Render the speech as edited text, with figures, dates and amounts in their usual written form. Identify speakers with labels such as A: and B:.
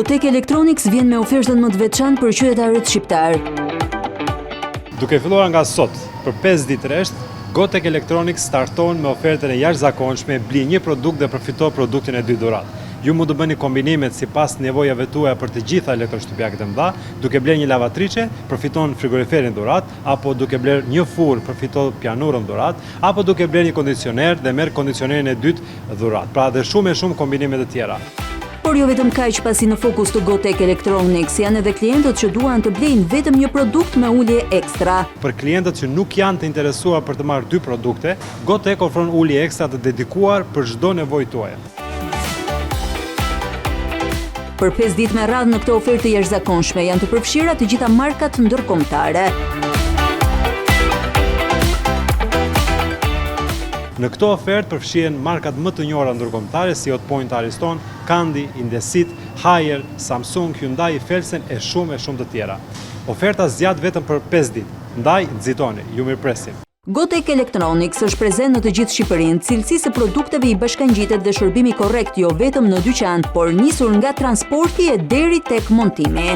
A: Gotek Electronics vjen me ofertën më të veçantë për qytetarët shqiptar.
B: Duke filluar nga sot, për 5 ditë rresht, Gotek Electronics starton me ofertën e jashtëzakonshme, bli një produkt dhe përfito produktin e 2 dhurat. Ju mund të bëni kombinimet sipas nevojave tuaja për të gjitha elektroshtëpiakët e mëdha, duke bler një lavatriçe, përfiton frigoriferin dhurat, apo duke bler një furrë, përfiton pianurën dhurat, apo duke bler një kondicioner dhe merr kondicionerin e dytë dhurat. Pra dhe shumë e shumë kombinime të tjera.
A: Por jo vetëm kaq, pasi në fokus të Gotek Electronics janë edhe klientët që duan të blejnë vetëm një produkt me ulje ekstra.
B: Për klientët që nuk janë të interesuar për të marrë 2 produkte, Gotek ofron ulje ekstra të dedikuar për çdo nevojë tuaja.
A: Për 5 ditë me radhë në këtë ofertë të jashtëzakonshme janë të përfshira të gjitha markat ndërkombëtare.
B: Në këtë ofertë përfshihen markat më të njohura ndërkombëtare si Hotpoint, Ariston, Kandi, Indesit, Haier, Samsung, Hyundai, Felsen e shumë të tjera. Oferta zgjat vetëm për 5 ditë. Ndaj nxitoni, ju mirëpresim.
A: Gotek Electronics është prezent në të gjithë Shqipërinë, cilësisë së produkteve i bashkangjitet dhe shërbimi korrekt jo vetëm në dyqan, por nisur nga transporti e deri tek montimi.